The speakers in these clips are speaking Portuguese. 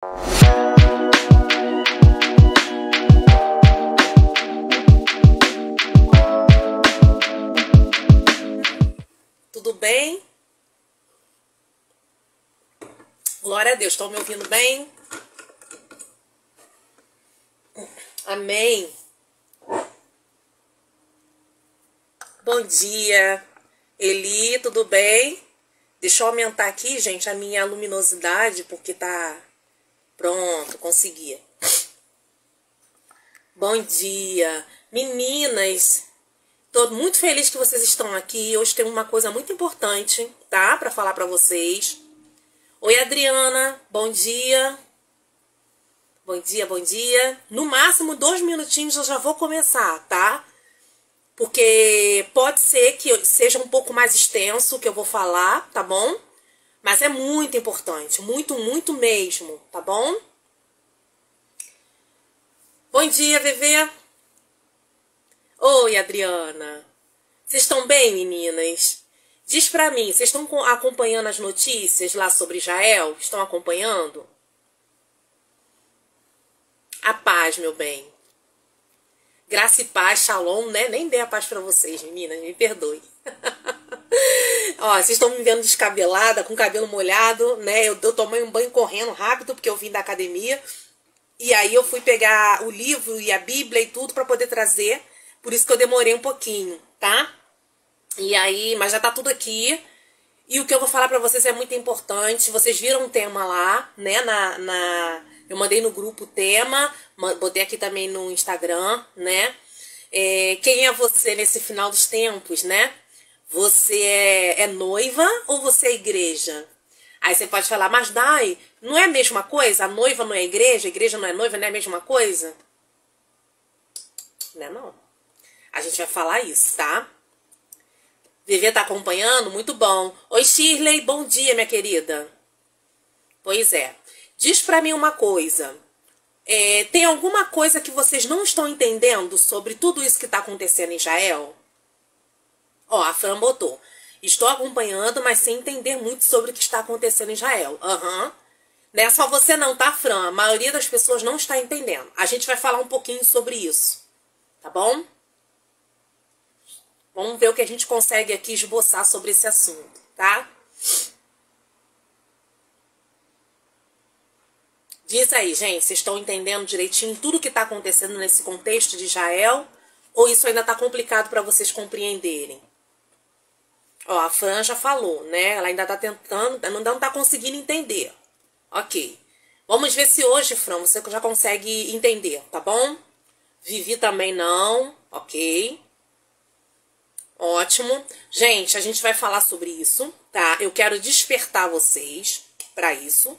Tudo bem? Glória a Deus, estão me ouvindo bem? Amém. Bom dia, Eli, tudo bem? Deixa eu aumentar aqui, gente, a minha luminosidade, porque tá... Pronto, consegui. Bom dia, meninas. Tô muito feliz que vocês estão aqui. Hoje tem uma coisa muito importante, tá? Pra falar pra vocês. Oi, Adriana, bom dia. Bom dia, bom dia. No máximo 2 minutinhos eu já vou começar, tá? Porque pode ser que seja um pouco mais extenso o que eu vou falar, tá bom? Mas é muito importante, muito, muito mesmo, tá bom? Bom dia, Vevê. Oi, Adriana. Vocês estão bem, meninas? Diz pra mim, vocês estão acompanhando as notícias lá sobre Israel? Estão acompanhando? A paz, meu bem. Graça e paz, shalom, né? Nem dei a paz pra vocês, meninas, me perdoe. Ó, vocês estão me vendo descabelada, com cabelo molhado, né? Eu tomei um banho correndo rápido, porque eu vim da academia. E aí eu fui pegar o livro e a Bíblia e tudo pra poder trazer. Por isso que eu demorei um pouquinho, tá? E aí, mas já tá tudo aqui. E o que eu vou falar pra vocês é muito importante. Vocês viram o tema lá, né? Eu mandei no grupo o tema, botei aqui também no Instagram, né? Quem é você nesse final dos tempos, né? Você é noiva ou você é igreja? Aí você pode falar, mas Dai, não é a mesma coisa? A noiva não é igreja não é noiva, não é a mesma coisa? Não é não. A gente vai falar isso, tá? Vivi tá acompanhando? Muito bom. Oi, Shirley, bom dia, minha querida. Pois é. Diz pra mim uma coisa. Tem alguma coisa que vocês não estão entendendo sobre tudo isso que tá acontecendo em Israel? Ó, a Fran botou. Estou acompanhando, mas sem entender muito sobre o que está acontecendo em Israel. Aham. Não é só você não, tá, Fran? A maioria das pessoas não está entendendo. A gente vai falar um pouquinho sobre isso. Tá bom? Vamos ver o que a gente consegue aqui esboçar sobre esse assunto, tá? Diz aí, gente, vocês estão entendendo direitinho tudo o que está acontecendo nesse contexto de Israel? Ou isso ainda está complicado para vocês compreenderem? Ó, a Fran já falou, né? Ela ainda está tentando, não está conseguindo entender. Ok. Vamos ver se hoje, Fran, você já consegue entender, tá bom? Vivi também não, ok. Ótimo. Gente, a gente vai falar sobre isso, tá? Eu quero despertar vocês para isso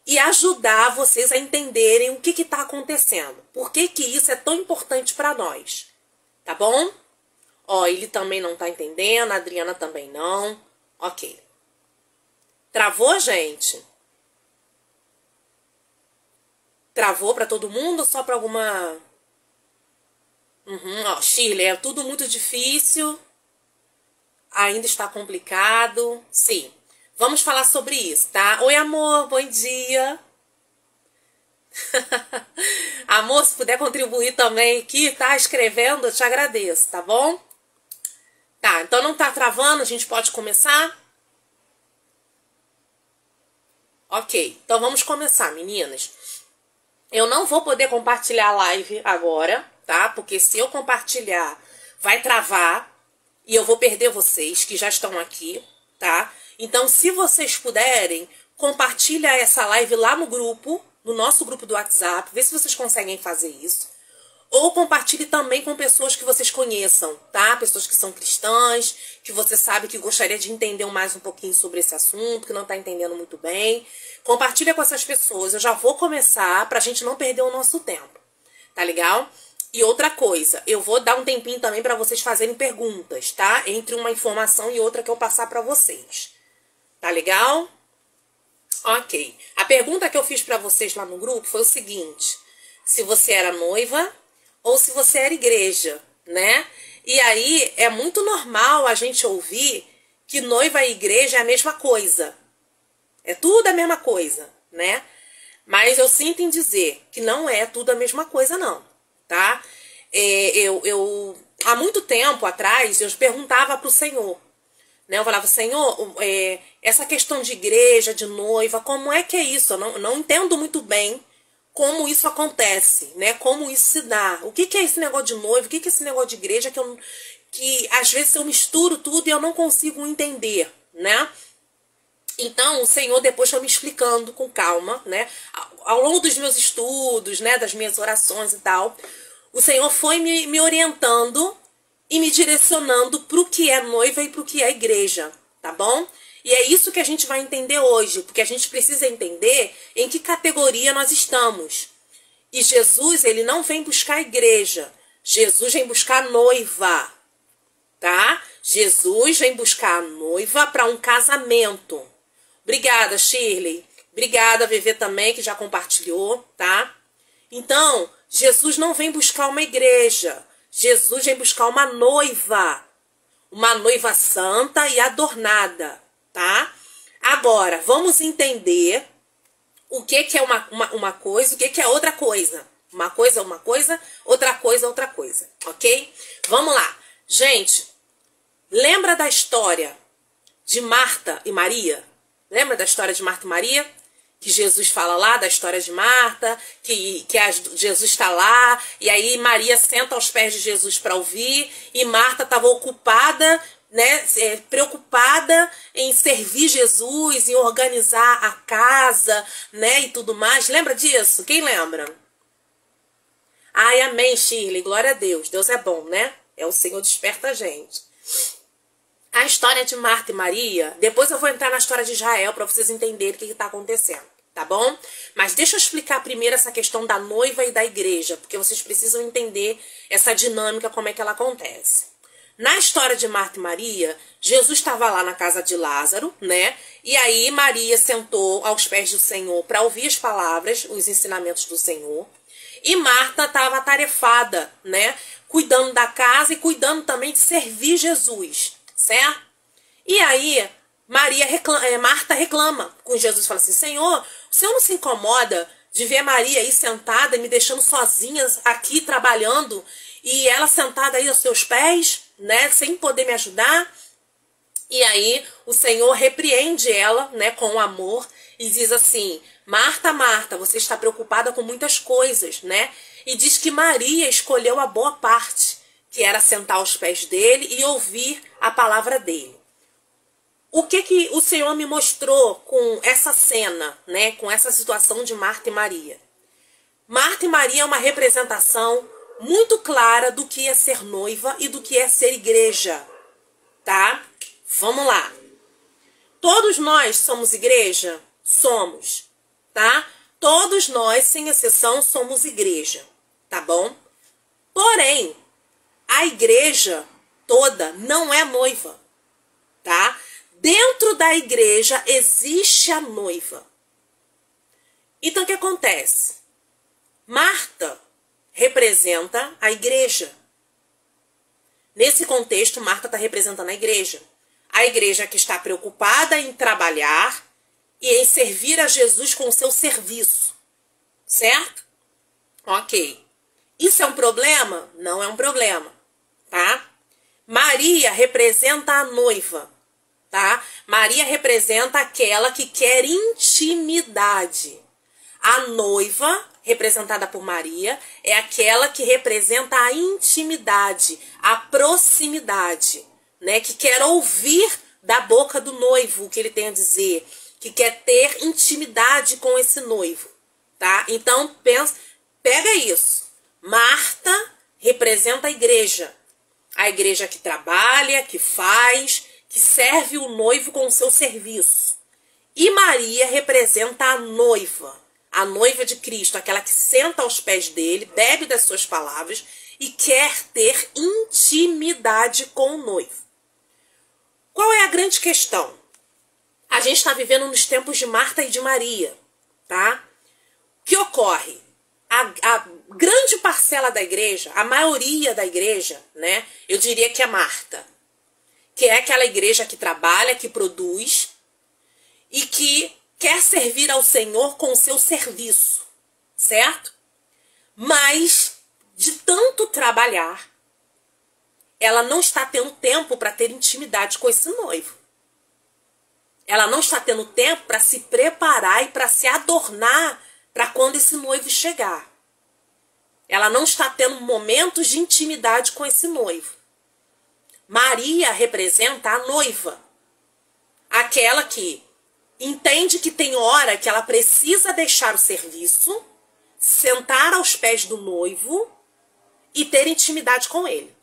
e ajudar vocês a entenderem o que está acontecendo. Por que isso é tão importante para nós, tá bom? Ó, ele também não tá entendendo, a Adriana também não. Ok. Travou, gente? Travou para todo mundo ou só para alguma... Ó, Shirley, é tudo muito difícil. Ainda está complicado. Sim. Vamos falar sobre isso, tá? Oi, amor, bom dia. Amor, se puder contribuir também aqui, tá? Escrevendo, eu te agradeço, tá bom? Tá, então não tá travando, a gente pode começar? Ok, então vamos começar, meninas. Eu não vou poder compartilhar a live agora, tá? Porque se eu compartilhar, vai travar e eu vou perder vocês que já estão aqui, tá? Então, se vocês puderem, compartilha essa live lá no grupo, no nosso grupo do WhatsApp, vê se vocês conseguem fazer isso. Ou compartilhe também com pessoas que vocês conheçam, tá? Pessoas que são cristãs, que você sabe que gostaria de entender mais um pouquinho sobre esse assunto, que não tá entendendo muito bem. Compartilha com essas pessoas. Eu já vou começar pra gente não perder o nosso tempo. Tá legal? E outra coisa, eu vou dar um tempinho também pra vocês fazerem perguntas, tá? Entre uma informação e outra que eu passar pra vocês. Tá legal? Ok. A pergunta que eu fiz pra vocês lá no grupo foi o seguinte: se você era noiva ou se você era igreja, né? E aí é muito normal a gente ouvir que noiva e igreja é a mesma coisa. É tudo a mesma coisa, né? Mas eu sinto em dizer que não é tudo a mesma coisa, não, tá? Há muito tempo atrás, eu perguntava para o Senhor, né? Eu falava, Senhor, essa questão de igreja, de noiva, como é que é isso? Eu não entendo muito bem como isso acontece, né? Como isso se dá. O que é esse negócio de noiva? O que é esse negócio de igreja que às vezes eu misturo tudo e eu não consigo entender, né? Então, o Senhor depois foi me explicando com calma, né? Ao longo dos meus estudos, né? Das minhas orações e tal, o Senhor foi me orientando e me direcionando para o que é noiva e para o que é igreja, tá bom? E é isso que a gente vai entender hoje, porque a gente precisa entender em que categoria nós estamos. E Jesus, ele não vem buscar a igreja, Jesus vem buscar a noiva, tá? Jesus vem buscar a noiva para um casamento. Obrigada, Shirley. Obrigada, VV também, que já compartilhou, tá? Então, Jesus não vem buscar uma igreja. Jesus vem buscar uma noiva santa e adornada, tá? Agora, vamos entender o que é uma coisa, o que é outra coisa. Uma coisa, outra coisa, ok? Vamos lá. Gente, lembra da história de Marta e Maria? Lembra da história de Marta e Maria? Que Jesus fala lá da história de Marta, que Jesus está lá, e aí Maria senta aos pés de Jesus para ouvir, e Marta estava ocupada, né, preocupada em servir Jesus, em organizar a casa, né, e tudo mais. Lembra disso? Quem lembra? Ai, amém, Shirley, glória a Deus. Deus é bom, né? O Senhor desperta a gente. A história de Marta e Maria, depois eu vou entrar na história de Israel para vocês entenderem o que está acontecendo, tá bom? Mas deixa eu explicar primeiro essa questão da noiva e da igreja, porque vocês precisam entender essa dinâmica, como é que ela acontece. Na história de Marta e Maria, Jesus estava lá na casa de Lázaro, né? E aí Maria sentou aos pés do Senhor para ouvir as palavras, os ensinamentos do Senhor. E Marta estava atarefada, né? Cuidando da casa e cuidando também de servir Jesus, certo? E aí Marta reclama com Jesus, fala assim, Senhor, o Senhor não se incomoda de ver Maria aí sentada e me deixando sozinha aqui trabalhando e ela sentada aí aos seus pés, né, sem poder me ajudar? E aí o Senhor repreende ela, né, com amor e diz assim, Marta, Marta, você está preocupada com muitas coisas, né? E diz que Maria escolheu a boa parte, que era sentar aos pés dele e ouvir a palavra dele. O que o Senhor me mostrou com essa cena, né, com essa situação de Marta e Maria? Marta e Maria é uma representação muito clara do que é ser noiva e do que é ser igreja, tá? Vamos lá. Todos nós somos igreja? Somos, tá? Todos nós, sem exceção, somos igreja, tá bom? Porém, a igreja toda não é noiva, tá? Dentro da igreja existe a noiva. Então, o que acontece? Marta representa a igreja. Nesse contexto, Marta está representando a igreja. A igreja que está preocupada em trabalhar e em servir a Jesus com o seu serviço. Certo? Ok. Isso é um problema? Não é um problema, tá? Maria representa a noiva, tá? Maria representa aquela que quer intimidade. A noiva, representada por Maria, é aquela que representa a intimidade, a proximidade, né? Que quer ouvir da boca do noivo o que ele tem a dizer, que quer ter intimidade com esse noivo, tá? Então, pega isso. Marta representa a igreja que trabalha, que faz, que serve o noivo com o seu serviço. E Maria representa a noiva de Cristo, aquela que senta aos pés dele, bebe das suas palavras e quer ter intimidade com o noivo. Qual é a grande questão? A gente está vivendo nos tempos de Marta e de Maria, tá? O que ocorre? A grande parcela da igreja, a maioria da igreja, né? Eu diria que é Marta, que é aquela igreja que trabalha, que produz e que quer servir ao Senhor com o seu serviço, certo? Mas, de tanto trabalhar, ela não está tendo tempo para ter intimidade com esse noivo. Ela não está tendo tempo para se preparar e para se adornar para quando esse noivo chegar. Ela não está tendo momentos de intimidade com esse noivo. Maria representa a noiva. Aquela que entende que tem hora que ela precisa deixar o serviço, sentar aos pés do noivo e ter intimidade com ele.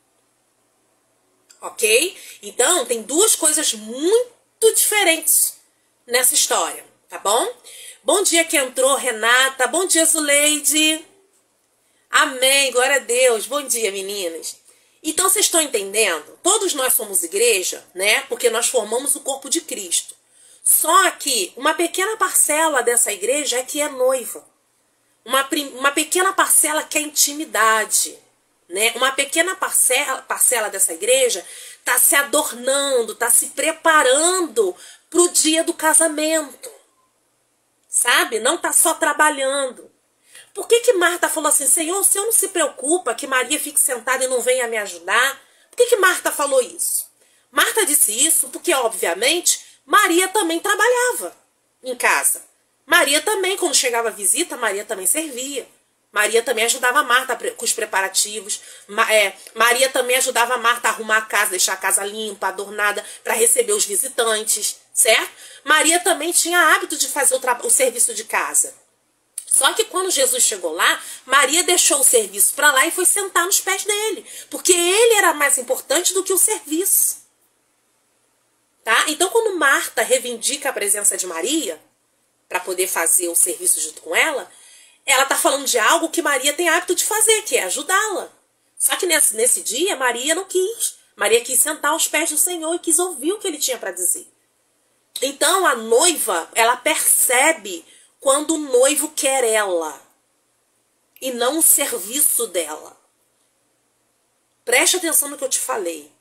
Ok? Então, tem duas coisas muito diferentes nessa história, tá bom? Bom dia que entrou, Renata. Bom dia, Zuleide. Amém, glória a Deus. Bom dia, meninas. Então, vocês estão entendendo? Todos nós somos igreja, né? Porque nós formamos o corpo de Cristo. Só que uma pequena parcela dessa igreja é que é noiva. Uma pequena parcela que é intimidade, né? Uma pequena parcela dessa igreja está se adornando, está se preparando para o dia do casamento. Sabe? Não está só trabalhando. Por que Marta falou assim, Senhor, o Senhor não se preocupa que Maria fique sentada e não venha me ajudar? Por que Marta falou isso? Marta disse isso porque, obviamente, Maria também trabalhava em casa. Maria também, quando chegava a visita, Maria também servia. Maria também ajudava a Marta com os preparativos. Maria também ajudava a Marta a arrumar a casa, deixar a casa limpa, adornada, para receber os visitantes, certo? Maria também tinha hábito de fazer o serviço de casa. Só que quando Jesus chegou lá, Maria deixou o serviço para lá e foi sentar nos pés dele. Porque ele era mais importante do que o serviço. Tá? Então, quando Marta reivindica a presença de Maria, para poder fazer o serviço junto com ela está falando de algo que Maria tem hábito de fazer, que é ajudá-la. Só que nesse dia, Maria não quis. Maria quis sentar aos pés do Senhor e quis ouvir o que ele tinha para dizer. Então, a noiva, ela percebe quando o noivo quer ela e não o serviço dela. Preste atenção no que eu te falei.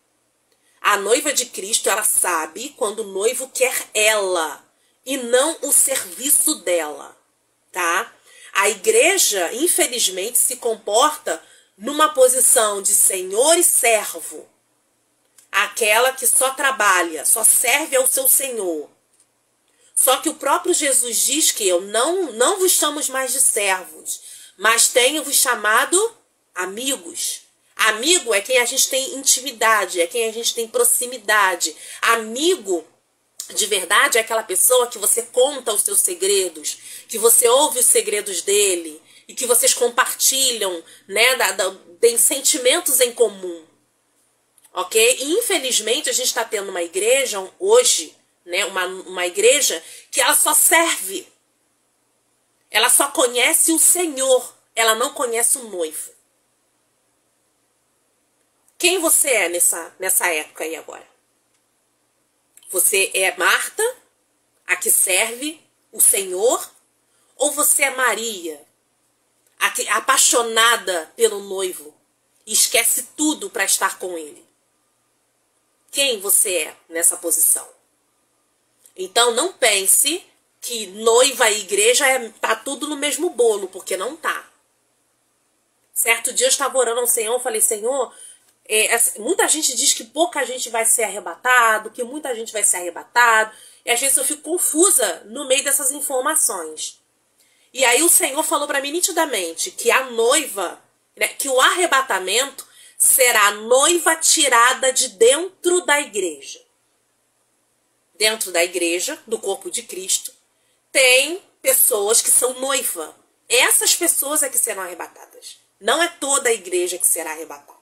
A noiva de Cristo, ela sabe quando o noivo quer ela e não o serviço dela, tá? A igreja, infelizmente, se comporta numa posição de senhor e servo. Aquela que só trabalha, só serve ao seu senhor. Só que o próprio Jesus diz que eu não vos chamo mais de servos, mas tenho-vos chamado amigos. Amigo é quem a gente tem intimidade, é quem a gente tem proximidade. Amigo, de verdade, é aquela pessoa que você conta os seus segredos, que você ouve os segredos dele e que vocês compartilham, né, tem sentimentos em comum. Ok? E infelizmente a gente está tendo uma igreja hoje, né, uma igreja que ela só serve. Ela só conhece o Senhor, ela não conhece o noivo. Quem você é nessa época aí agora? Você é Marta, a que serve o Senhor? Ou você é Maria, a apaixonada pelo noivo e esquece tudo para estar com ele? Quem você é nessa posição? Então não pense que noiva e igreja tá tudo no mesmo bolo, porque não tá. Certo dia eu estava orando ao Senhor, eu falei, Senhor, muita gente diz que pouca gente vai ser arrebatado, que muita gente vai ser arrebatado, e às vezes eu fico confusa no meio dessas informações. E aí o Senhor falou para mim nitidamente que a noiva, né, que o arrebatamento será a noiva tirada de dentro da igreja. Dentro da igreja, do corpo de Cristo, tem pessoas que são noiva. Essas pessoas é que serão arrebatadas. Não é toda a igreja que será arrebatada.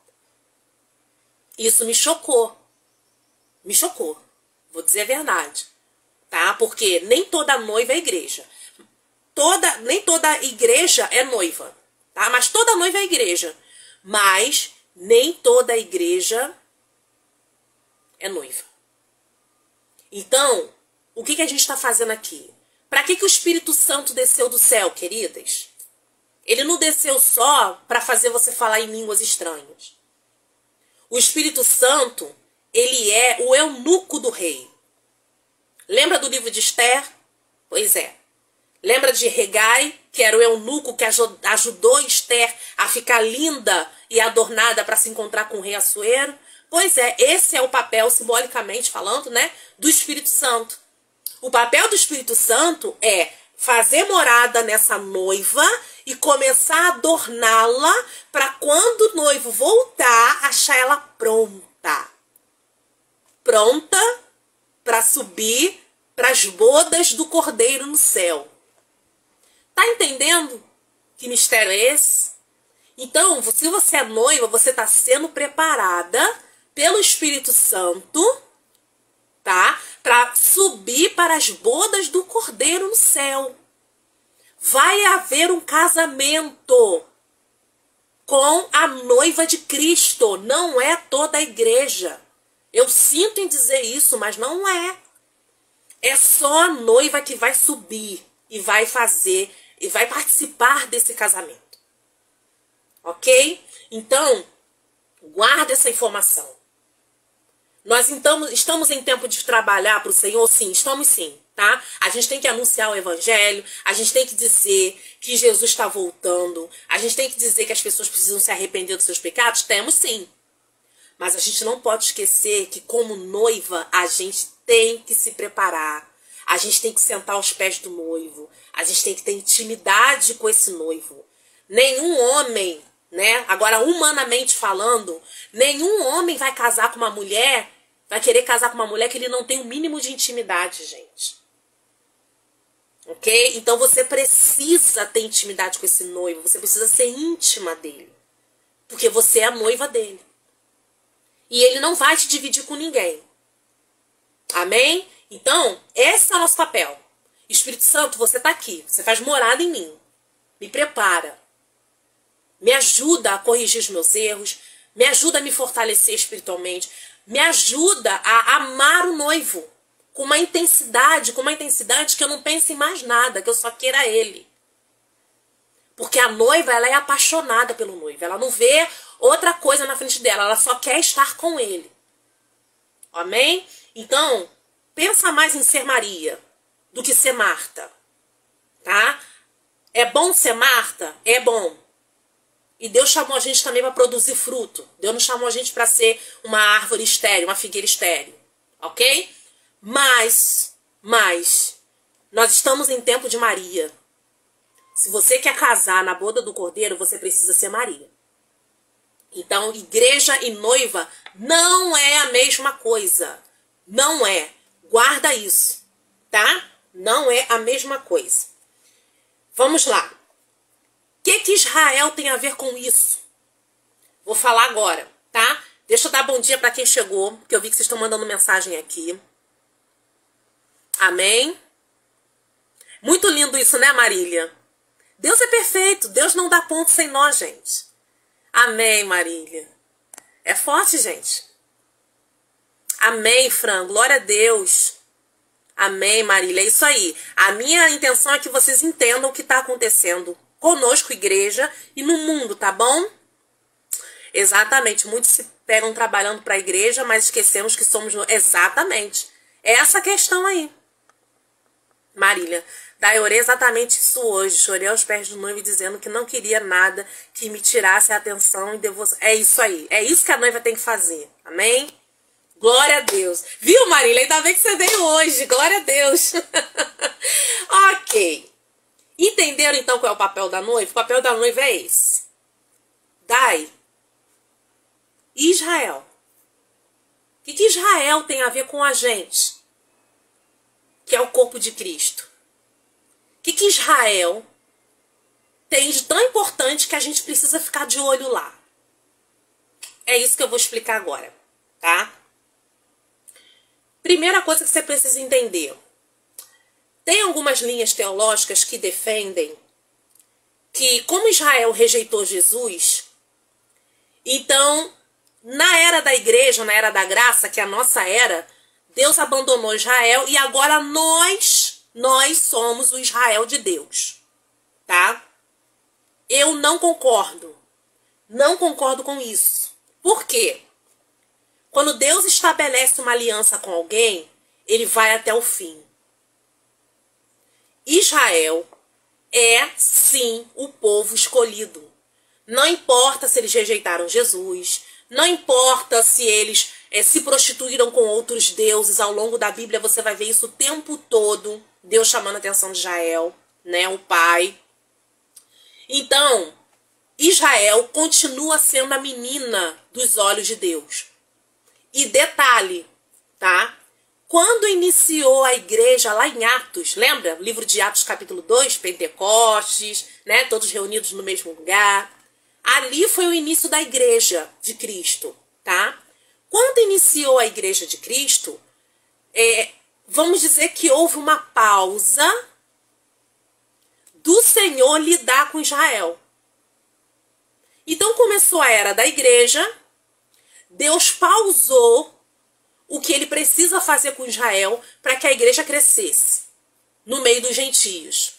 Isso me chocou. Me chocou. Vou dizer a verdade. Tá? Porque nem toda noiva é igreja. Nem toda igreja é noiva. Tá? Mas toda noiva é igreja. Mas nem toda igreja é noiva. Então, o que a gente está fazendo aqui? Para que o Espírito Santo desceu do céu, queridas? Ele não desceu só para fazer você falar em línguas estranhas. O Espírito Santo, ele é o eunuco do rei. Lembra do livro de Esther? Pois é. Lembra de Hegai, que era o eunuco que ajudou Esther a ficar linda e adornada para se encontrar com o rei Assuero? Pois é, esse é o papel, simbolicamente falando, né, do Espírito Santo. O papel do Espírito Santo é fazer morada nessa noiva e começar a adorná-la para quando o noivo voltar, achar ela pronta. Pronta para subir para as bodas do Cordeiro no céu. Tá entendendo que mistério é esse? Então, se você é noiva, você está sendo preparada pelo Espírito Santo, tá? Para subir para as bodas do Cordeiro no céu. Vai haver um casamento com a noiva de Cristo. Não é toda a igreja. Eu sinto em dizer isso, mas não é. É só a noiva que vai subir e vai fazer, e vai participar desse casamento. Ok? Então, guarda essa informação. Nós então estamos em tempo de trabalhar para o Senhor? Sim, estamos sim, tá? A gente tem que anunciar o evangelho, a gente tem que dizer que Jesus está voltando, a gente tem que dizer que as pessoas precisam se arrepender dos seus pecados? Temos sim. Mas a gente não pode esquecer que como noiva a gente tem que se preparar. A gente tem que sentar aos pés do noivo. A gente tem que ter intimidade com esse noivo. Nenhum homem, né? Agora, humanamente falando, nenhum homem vai casar com uma mulher, vai querer casar com uma mulher que ele não tem o mínimo de intimidade, gente. Ok? Então você precisa ter intimidade com esse noivo. Você precisa ser íntima dele. Porque você é a noiva dele. E ele não vai te dividir com ninguém. Amém? Então, esse é o nosso papel. Espírito Santo, você está aqui. Você faz morada em mim. Me prepara. Me ajuda a corrigir os meus erros. Me ajuda a me fortalecer espiritualmente. Me ajuda a amar o noivo. Com uma intensidade que eu não pense em mais nada. Que eu só queira ele. Porque a noiva, ela é apaixonada pelo noivo. Ela não vê outra coisa na frente dela. Ela só quer estar com ele. Amém? Então, pensa mais em ser Maria do que ser Marta. Tá? É bom ser Marta? É bom. E Deus chamou a gente também para produzir fruto. Deus não chamou a gente para ser uma árvore estéril, uma figueira estéril. Ok? Mas, nós estamos em tempo de Maria. Se você quer casar na boda do Cordeiro, você precisa ser Maria. Então, igreja e noiva não é a mesma coisa. Não é. Guarda isso, tá? Não é a mesma coisa. Vamos lá. O que Israel tem a ver com isso? Vou falar agora, tá? Deixa eu dar bom dia para quem chegou, que eu vi que vocês estão mandando mensagem aqui. Amém? Muito lindo isso, né, Marília? Deus é perfeito. Deus não dá ponto sem nós, gente. Amém, Marília. É forte, gente. Amém, Fran. Glória a Deus. Amém, Marília. É isso aí. A minha intenção é que vocês entendam o que está acontecendo conosco, igreja, e no mundo, tá bom? Exatamente. Muitos se pegam trabalhando para a igreja, mas esquecemos que somos... Exatamente. É essa questão aí. Marília. Daí eu orei exatamente isso hoje. Chorei aos pés do noivo dizendo que não queria nada que me tirasse a atenção e devoção. É isso aí. É isso que a noiva tem que fazer. Amém? Glória a Deus. Viu, Marília? Ainda bem que você veio hoje. Glória a Deus. Ok. Entenderam então qual é o papel da noiva? O papel da noiva é esse. Dai. Israel. O que Israel tem a ver com a gente? Que é o corpo de Cristo. O que Israel tem de tão importante que a gente precisa ficar de olho lá? É isso que eu vou explicar agora, tá? Primeira coisa que você precisa entender. Tem algumas linhas teológicas que defendem que, como Israel rejeitou Jesus, então, na era da igreja, na era da graça, que é a nossa era, Deus abandonou Israel e agora nós somos o Israel de Deus, tá? Eu não concordo. Não concordo com isso. Por quê? Quando Deus estabelece uma aliança com alguém, ele vai até o fim. Israel é sim o povo escolhido. Não importa se eles rejeitaram Jesus, não importa se eles se prostituíram com outros deuses. Ao longo da Bíblia você vai ver isso o tempo todo, Deus chamando a atenção de Israel, né, o pai. Então, Israel continua sendo a menina dos olhos de Deus. E detalhe, tá? Quando iniciou a igreja lá em Atos, lembra? Livro de Atos capítulo 2, Pentecostes, né? Todos reunidos no mesmo lugar. Ali foi o início da igreja de Cristo, tá? Quando iniciou a igreja de Cristo, vamos dizer que houve uma pausa do Senhor lidar com Israel. Então começou a era da igreja, Deus pausou o que ele precisa fazer com Israel para que a igreja crescesse no meio dos gentios,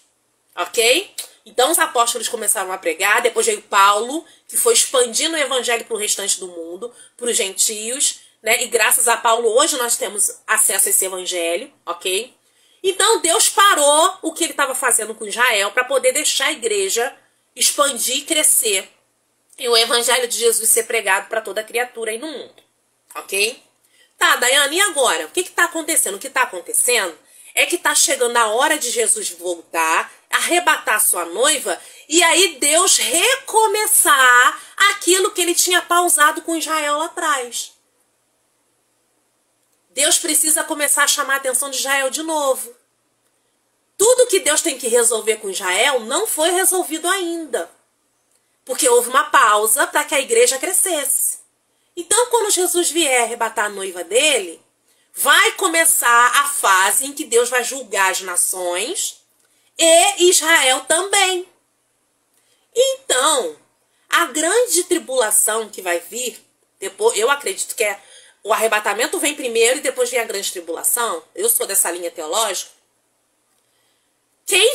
ok? Então os apóstolos começaram a pregar, depois veio Paulo, que foi expandindo o evangelho para o restante do mundo, para os gentios, né? E graças a Paulo hoje nós temos acesso a esse evangelho, ok? Então Deus parou o que ele estava fazendo com Israel para poder deixar a igreja expandir e crescer e o evangelho de Jesus ser pregado para toda criatura aí no mundo, ok? Tá, Daiane, e agora? O que está acontecendo? O que está acontecendo é que está chegando a hora de Jesus voltar, arrebatar sua noiva, e aí Deus recomeçar aquilo que ele tinha pausado com Israel lá atrás. Deus precisa começar a chamar a atenção de Israel de novo. Tudo que Deus tem que resolver com Israel não foi resolvido ainda, porque houve uma pausa para que a igreja crescesse. Então, quando Jesus vier arrebatar a noiva dele, vai começar a fase em que Deus vai julgar as nações e Israel também. Então, a grande tribulação que vai vir, depois, eu acredito que o arrebatamento vem primeiro e depois vem a grande tribulação. Eu sou dessa linha teológica. Quem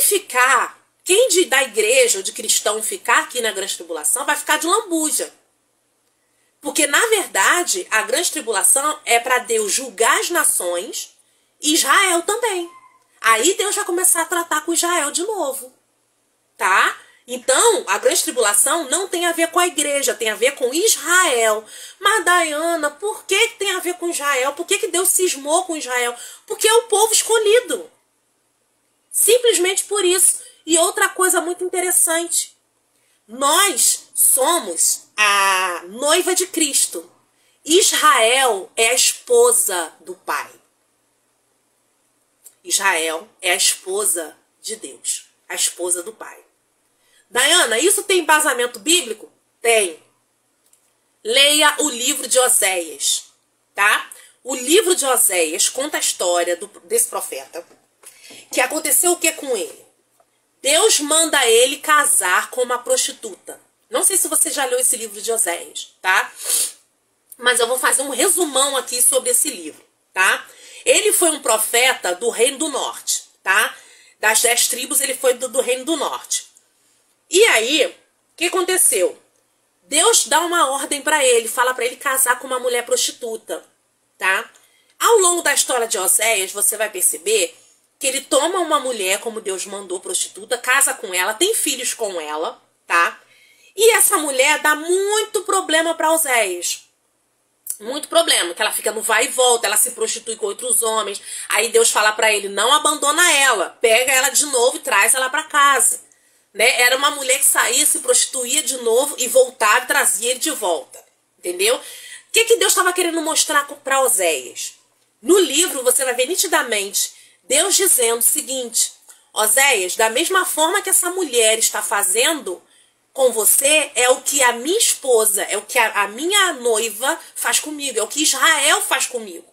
da igreja ou de cristão ficar aqui na grande tribulação vai ficar de lambuja. Porque, na verdade, a grande tribulação é para Deus julgar as nações e Israel também. Aí Deus vai começar a tratar com Israel de novo. Tá? Então, a grande tribulação não tem a ver com a igreja, tem a ver com Israel. Mas, Daiana, por que tem a ver com Israel? Por que Deus cismou com Israel? Porque é o povo escolhido. Simplesmente por isso. E outra coisa muito interessante. Nós somos a noiva de Cristo. Israel é a esposa do Pai. Israel é a esposa de Deus. A esposa do Pai. Daiana, isso tem embasamento bíblico? Tem. Leia o livro de Oséias, tá? O livro de Oséias conta a história desse profeta. Que aconteceu o que com ele? Deus manda ele casar com uma prostituta. Não sei se você já leu esse livro de Oséias, tá? Mas eu vou fazer um resumão aqui sobre esse livro, tá? Ele foi um profeta do Reino do Norte, tá? Das 10 tribos ele foi do Reino do Norte. E aí, o que aconteceu? Deus dá uma ordem para ele, fala para ele casar com uma mulher prostituta, tá? Ao longo da história de Oséias, você vai perceber que ele toma uma mulher, como Deus mandou, prostituta, casa com ela, tem filhos com ela, tá? E essa mulher dá muito problema para Oséias. Muito problema, que ela fica no vai e volta, ela se prostitui com outros homens. Aí Deus fala para ele, não abandona ela, pega ela de novo e traz ela para casa. Né? Era uma mulher que saía, se prostituía de novo e voltava e trazia ele de volta. Entendeu? O que Deus estava querendo mostrar para Oséias? No livro você vai ver nitidamente Deus dizendo o seguinte, Oséias, da mesma forma que essa mulher está fazendo com você, é o que a minha esposa, é o que a minha noiva faz comigo, é o que Israel faz comigo.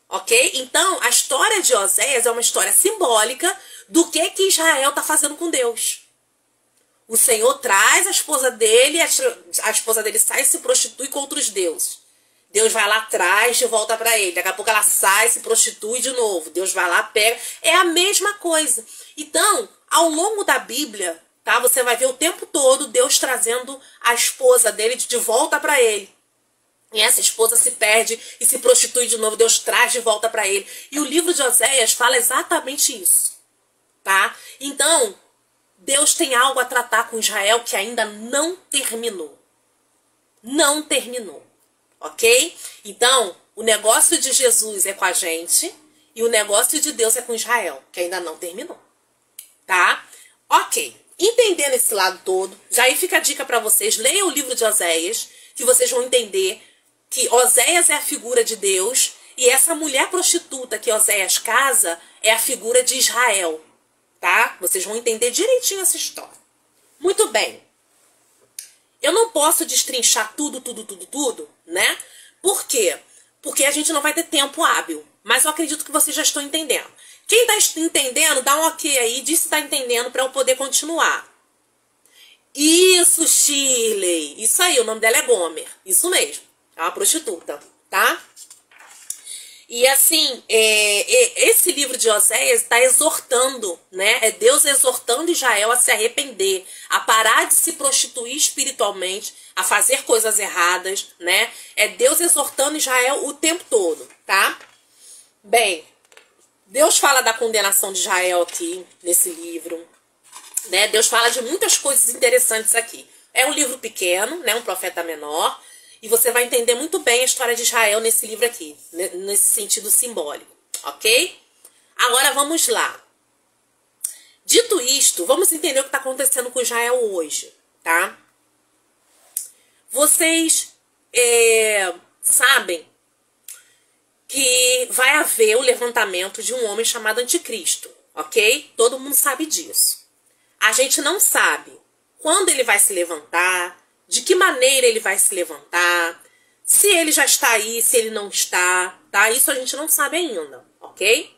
Ok? Então, a história de Oséias é uma história simbólica do que Israel está fazendo com Deus. O Senhor traz a esposa dele, a esposa dele sai e se prostitui com outros deuses. Deus vai lá atrás e volta para ele. Daqui a pouco ela sai, se prostitui de novo. Deus vai lá, pega. É a mesma coisa. Então, ao longo da Bíblia, tá, você vai ver o tempo todo Deus trazendo a esposa dele de volta para ele. E essa esposa se perde e se prostitui de novo. Deus traz de volta para ele. E o livro de Oséias fala exatamente isso. tá? Então, Deus tem algo a tratar com Israel que ainda não terminou. Não terminou, ok? Então, o negócio de Jesus é com a gente e o negócio de Deus é com Israel, que ainda não terminou, tá? Ok, entendendo esse lado todo, já aí fica a dica para vocês, leiam o livro de Oséias, que vocês vão entender que Oséias é a figura de Deus e essa mulher prostituta que Oséias casa é a figura de Israel, tá? Vocês vão entender direitinho essa história. Muito bem. Eu não posso destrinchar tudo, né? Por quê? Porque a gente não vai ter tempo hábil. Mas eu acredito que vocês já estão entendendo. Quem tá entendendo, dá um ok aí, diz se tá entendendo para eu poder continuar. Isso, Shirley. Isso aí, o nome dela é Gomer. Isso mesmo. É uma prostituta, tá? E assim, esse livro de Oséias está exortando, né? É Deus exortando Israel a se arrepender, a parar de se prostituir espiritualmente, a fazer coisas erradas, né? É Deus exortando Israel o tempo todo, tá? Bem, Deus fala da condenação de Israel aqui, nesse livro, né? Deus fala de muitas coisas interessantes aqui. É um livro pequeno, né? Um profeta menor. E você vai entender muito bem a história de Israel nesse livro aqui, nesse sentido simbólico, ok? Agora vamos lá. Dito isto, vamos entender o que está acontecendo com Israel hoje, tá? Vocês sabem que vai haver o levantamento de um homem chamado Anticristo, ok? Todo mundo sabe disso. A gente não sabe quando ele vai se levantar, de que maneira ele vai se levantar, se ele já está aí, se ele não está, tá? Isso a gente não sabe ainda, ok?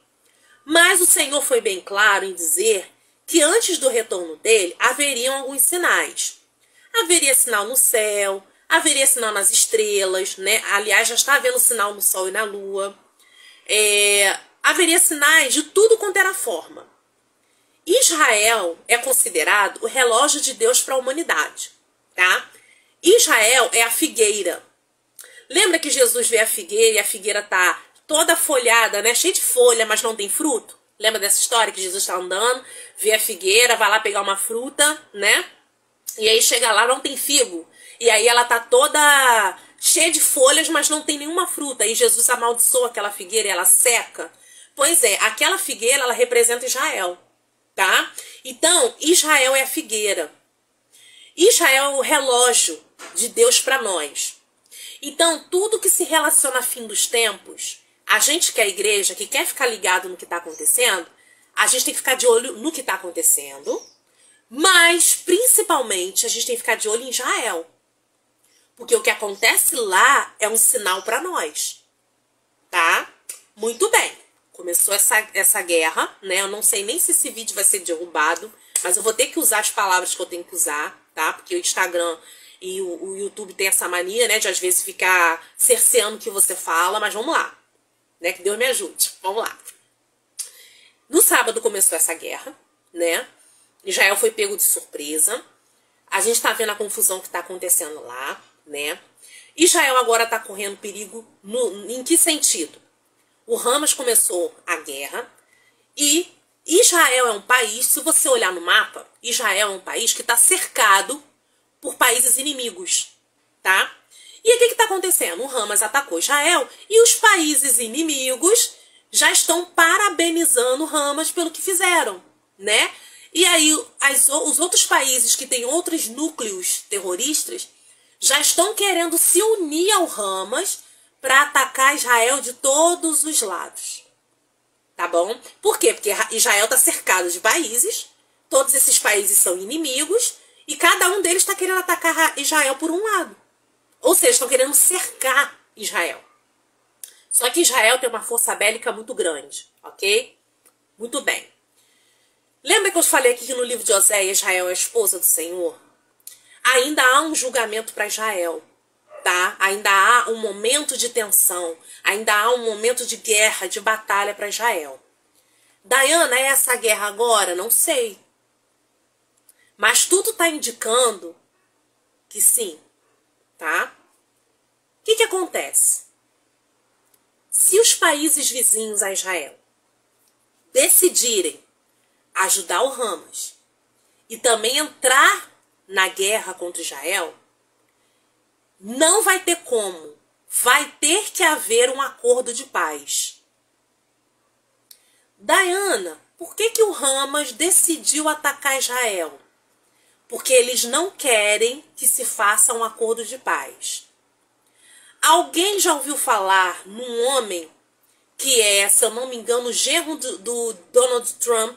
Mas o Senhor foi bem claro em dizer que antes do retorno dele haveriam alguns sinais. Haveria sinal no céu, haveria sinal nas estrelas, né? Aliás, já está havendo sinal no sol e na lua. Haveria sinais de tudo quanto era forma. Israel é considerado o relógio de Deus para a humanidade, tá? Israel é a figueira. Lembra que Jesus vê a figueira e a figueira tá toda folhada, né? Cheia de folha, mas não tem fruto? Lembra dessa história que Jesus está andando, vê a figueira, vai lá pegar uma fruta, né? E aí chega lá, não tem figo. E aí ela tá toda cheia de folhas, mas não tem nenhuma fruta. E Jesus amaldiçoa aquela figueira e ela seca. Pois é, aquela figueira, ela representa Israel, tá? Então, Israel é a figueira. Israel é o relógio de Deus para nós. Então, tudo que se relaciona a fim dos tempos, a gente que é a igreja, que quer ficar ligado no que está acontecendo, a gente tem que ficar de olho no que está acontecendo, mas, principalmente, a gente tem que ficar de olho em Israel. Porque o que acontece lá é um sinal para nós, tá? Muito bem. Começou essa guerra, né? Eu não sei nem se esse vídeo vai ser derrubado, mas eu vou ter que usar as palavras que eu tenho que usar, tá? Porque o Instagram e o YouTube tem essa mania, né? De às vezes ficar cerceando o que você fala, mas vamos lá, né? Que Deus me ajude. Vamos lá. No sábado começou essa guerra, né? Israel foi pego de surpresa. A gente tá vendo a confusão que tá acontecendo lá, né? Israel agora tá correndo perigo em que sentido? O Hamas começou a guerra e Israel é um país, se você olhar no mapa, Israel é um país que está cercado por países inimigos, tá? E aí o que está acontecendo? O Hamas atacou Israel e os países inimigos já estão parabenizando o Hamas pelo que fizeram, né? E aí os outros países que têm outros núcleos terroristas já estão querendo se unir ao Hamas para atacar Israel de todos os lados. Tá bom? Por quê? Porque Israel está cercado de países, todos esses países são inimigos, e cada um deles está querendo atacar Israel por um lado. Ou seja, estão querendo cercar Israel. Só que Israel tem uma força bélica muito grande, ok? Muito bem. Lembra que eu falei aqui que no livro de Oséias, Israel é a esposa do Senhor? Ainda há um julgamento para Israel. Tá? Ainda há um momento de tensão, ainda há um momento de guerra, de batalha para Israel. Dayana, é essa guerra agora? Não sei. Mas tudo está indicando que sim, tá? O que acontece? Se os países vizinhos a Israel decidirem ajudar o Hamas e também entrar na guerra contra Israel, não vai ter como. Vai ter que haver um acordo de paz. Diana, por que o Hamas decidiu atacar Israel? Porque eles não querem que se faça um acordo de paz. Alguém já ouviu falar num homem que é, se eu não me engano, o genro do Donald Trump,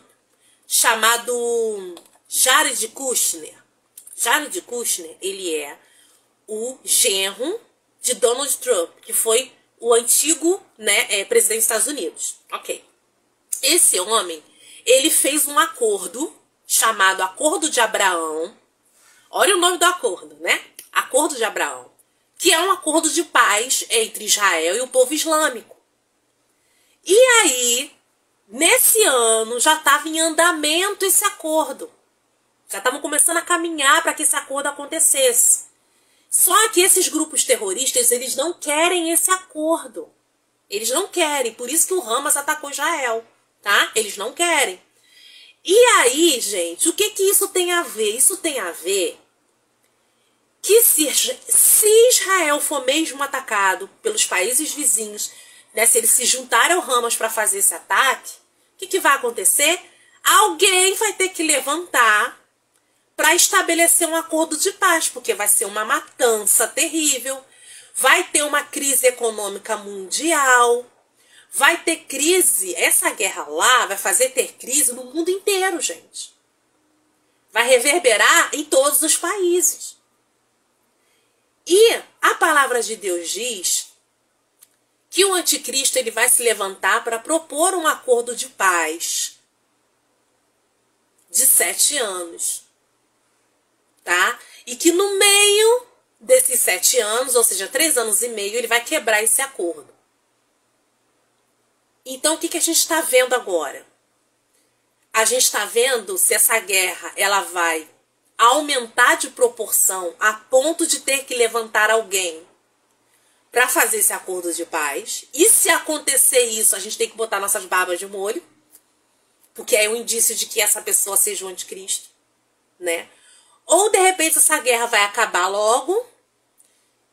chamado Jared Kushner? Jared Kushner, ele é o genro de Donald Trump, que foi o antigo, né, presidente dos Estados Unidos. Ok. Esse homem, ele fez um acordo chamado Acordo de Abraão. Olha o nome do acordo, né? Acordo de Abraão. Que é um acordo de paz entre Israel e o povo islâmico. E aí, nesse ano, já estava em andamento esse acordo. Já estavam começando a caminhar para que esse acordo acontecesse. Só que esses grupos terroristas, eles não querem esse acordo. Eles não querem. Por isso que o Hamas atacou Israel, tá? Eles não querem. E aí, gente, o que isso tem a ver? Isso tem a ver que se Israel for mesmo atacado pelos países vizinhos, né, se eles se juntarem ao Hamas para fazer esse ataque, o que vai acontecer? Alguém vai ter que levantar para estabelecer um acordo de paz, porque vai ser uma matança terrível, vai ter uma crise econômica mundial, vai ter crise, essa guerra lá vai fazer ter crise no mundo inteiro, gente. Vai reverberar em todos os países. E a palavra de Deus diz que o anticristo ele vai se levantar para propor um acordo de paz de 7 anos. Tá? E que no meio desses 7 anos, ou seja, 3 anos e meio, ele vai quebrar esse acordo. Então, o que a gente está vendo agora? A gente está vendo se essa guerra ela vai aumentar de proporção a ponto de ter que levantar alguém para fazer esse acordo de paz. E se acontecer isso, a gente tem que botar nossas barbas de molho, porque é um indício de que essa pessoa seja o anticristo, né? Ou de repente essa guerra vai acabar logo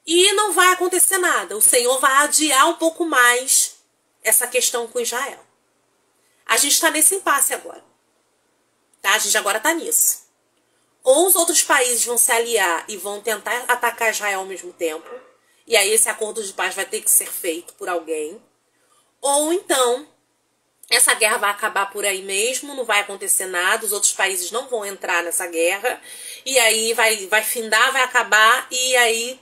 e não vai acontecer nada. O Senhor vai adiar um pouco mais essa questão com Israel. A gente está nesse impasse agora. Tá? A gente agora está nisso. Ou os outros países vão se aliar e vão tentar atacar Israel ao mesmo tempo. E aí esse acordo de paz vai ter que ser feito por alguém. Ou então essa guerra vai acabar por aí mesmo, não vai acontecer nada, os outros países não vão entrar nessa guerra. E aí vai findar, vai acabar e aí,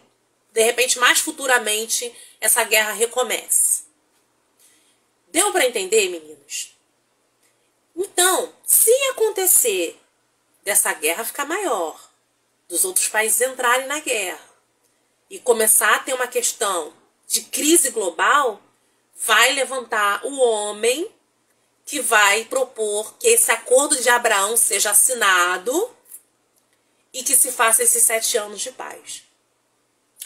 de repente, mais futuramente, essa guerra recomeça. Deu para entender, meninos? Então, se acontecer dessa guerra ficar maior, dos outros países entrarem na guerra e começar a ter uma questão de crise global, vai levantar o homem que vai propor que esse acordo de Abraão seja assinado e que se faça esses 7 anos de paz.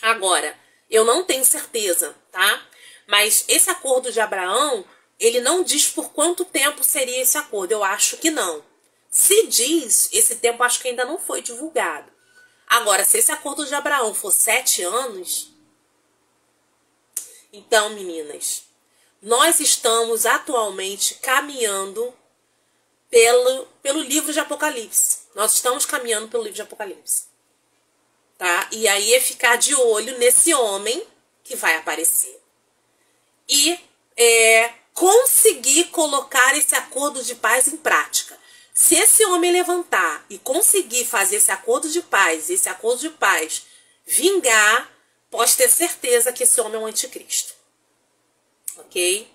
Agora, eu não tenho certeza, tá? Mas esse acordo de Abraão, ele não diz por quanto tempo seria esse acordo. Eu acho que não. Se diz, esse tempo acho que ainda não foi divulgado. Agora, se esse acordo de Abraão for 7 anos, então, meninas, nós estamos atualmente caminhando pelo livro de Apocalipse. Nós estamos caminhando pelo livro de Apocalipse. Tá? E aí é ficar de olho nesse homem que vai aparecer. E conseguir colocar esse acordo de paz em prática. Se esse homem levantar e conseguir fazer esse acordo de paz, esse acordo de paz vingar, pode ter certeza que esse homem é um anticristo. Ok?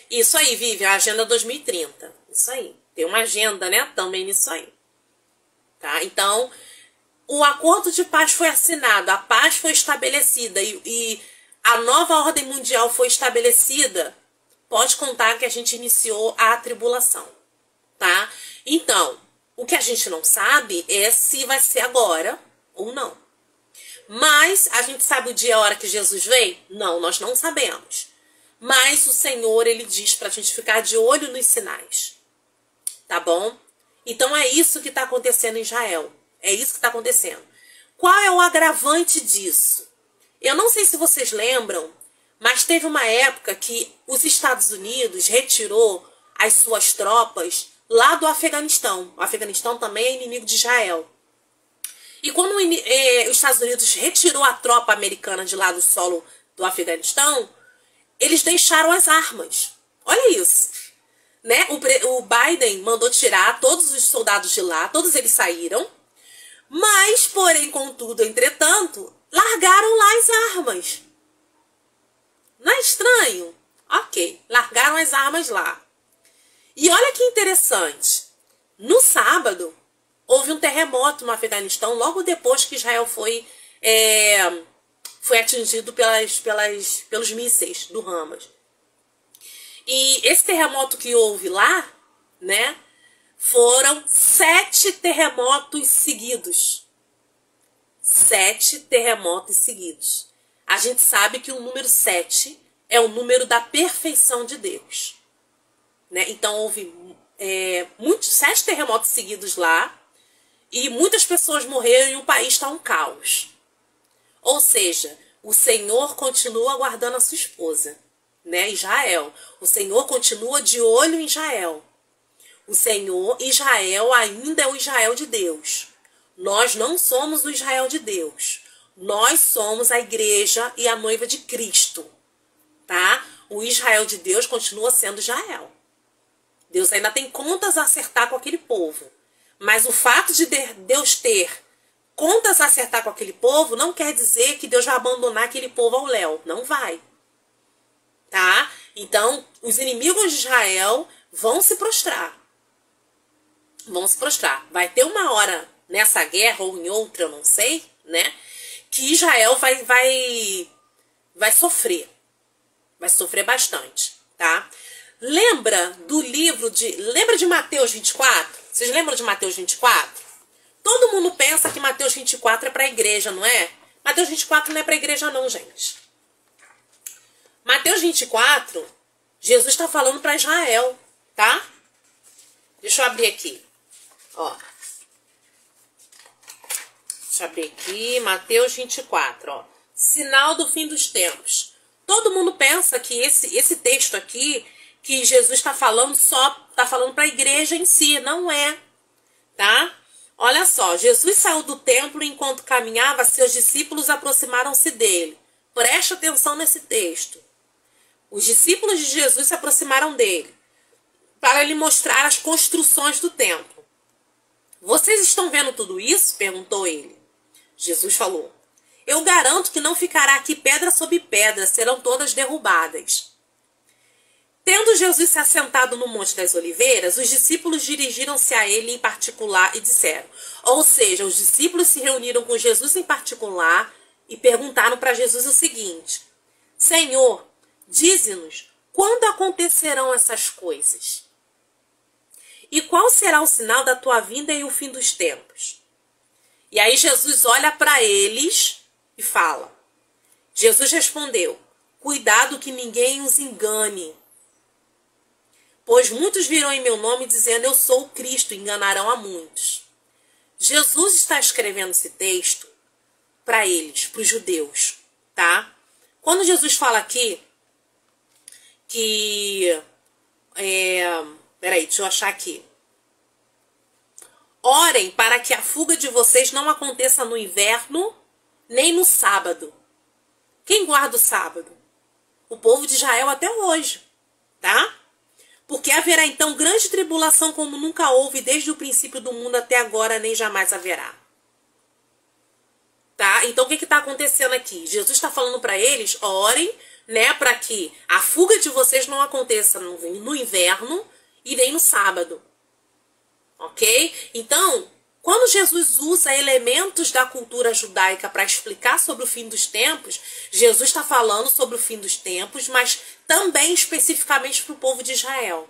Isso aí, Vivi, a Agenda 2030. Isso aí. Tem uma agenda, né? Também nisso aí. Tá? Então, o acordo de paz foi assinado, a paz foi estabelecida e a nova ordem mundial foi estabelecida, pode contar que a gente iniciou a tribulação. Tá? Então, o que a gente não sabe é se vai ser agora ou não. Mas a gente sabe o dia e a hora que Jesus veio? Não, nós não sabemos. Mas o Senhor, ele diz pra gente ficar de olho nos sinais. Tá bom? Então é isso que está acontecendo em Israel. É isso que está acontecendo. Qual é o agravante disso? Eu não sei se vocês lembram, mas teve uma época que os Estados Unidos retirou as suas tropas lá do Afeganistão. O Afeganistão também é inimigo de Israel. E quando os Estados Unidos retirou a tropa americana de lá do solo do Afeganistão, eles deixaram as armas. Olha isso. Né? O Biden mandou tirar todos os soldados de lá, todos eles saíram, mas, porém, contudo, entretanto, largaram lá as armas. Não é estranho? Ok, largaram as armas lá. E olha que interessante, no sábado, houve um terremoto no Afeganistão, logo depois que Israel foi atingido pelos mísseis do Hamas. E esse terremoto que houve lá, né, foram 7 terremotos seguidos. 7 terremotos seguidos. A gente sabe que o número 7 é o número da perfeição de Deus. Né? Então houve 7 terremotos seguidos lá, e muitas pessoas morreram e o país está um caos. Ou seja, o Senhor continua guardando a sua esposa, né? Israel. O Senhor continua de olho em Israel. Israel ainda é o Israel de Deus. Nós não somos o Israel de Deus. Nós somos a igreja e a noiva de Cristo. Tá? O Israel de Deus continua sendo Israel. Deus ainda tem contas a acertar com aquele povo. Mas o fato de Deus ter contas a acertar com aquele povo não quer dizer que Deus vai abandonar aquele povo ao léu. Não vai. Tá? Então, os inimigos de Israel vão se prostrar. Vão se prostrar. Vai ter uma hora nessa guerra ou em outra, eu não sei, né? Que Israel vai sofrer. Vai sofrer bastante, tá? Lembra de Mateus 24? Vocês lembram de Mateus 24? Todo mundo pensa que Mateus 24 é para a igreja, não é? Mateus 24 não é para a igreja não, gente. Mateus 24, Jesus está falando para Israel, tá? Deixa eu abrir aqui. Ó. Deixa eu abrir aqui, Mateus 24, ó. Sinal do fim dos tempos. Todo mundo pensa que esse texto aqui, que Jesus está falando, só está falando para a igreja em si. Não é, tá? Olha só, Jesus saiu do templo e enquanto caminhava, seus discípulos aproximaram-se dele. Preste atenção nesse texto. Os discípulos de Jesus se aproximaram dele para lhe mostrar as construções do templo. Vocês estão vendo tudo isso? Perguntou ele. Jesus falou. Eu garanto que não ficará aqui pedra sobre pedra, serão todas derrubadas. Tendo Jesus se assentado no Monte das Oliveiras, os discípulos dirigiram-se a ele em particular e disseram. Ou seja, os discípulos se reuniram com Jesus em particular e perguntaram para Jesus o seguinte. Senhor, dize-nos, quando acontecerão essas coisas? E qual será o sinal da tua vinda e o fim dos tempos? E aí Jesus olha para eles e fala. Jesus respondeu, cuidado que ninguém os engane. Pois muitos virão em meu nome dizendo, eu sou o Cristo, enganarão a muitos. Jesus está escrevendo esse texto para eles, para os judeus, tá? Quando Jesus fala aqui que... peraí, deixa eu achar aqui. Orem para que a fuga de vocês não aconteça no inverno, nem no sábado. Quem guarda o sábado? O povo de Israel até hoje, tá? Porque haverá então grande tribulação como nunca houve desde o princípio do mundo até agora, nem jamais haverá. Tá? Então o que está acontecendo aqui? Jesus está falando para eles, orem, né, para que a fuga de vocês não aconteça no inverno e nem no sábado. Ok? Então, quando Jesus usa elementos da cultura judaica para explicar sobre o fim dos tempos, Jesus está falando sobre o fim dos tempos, mas também especificamente para o povo de Israel.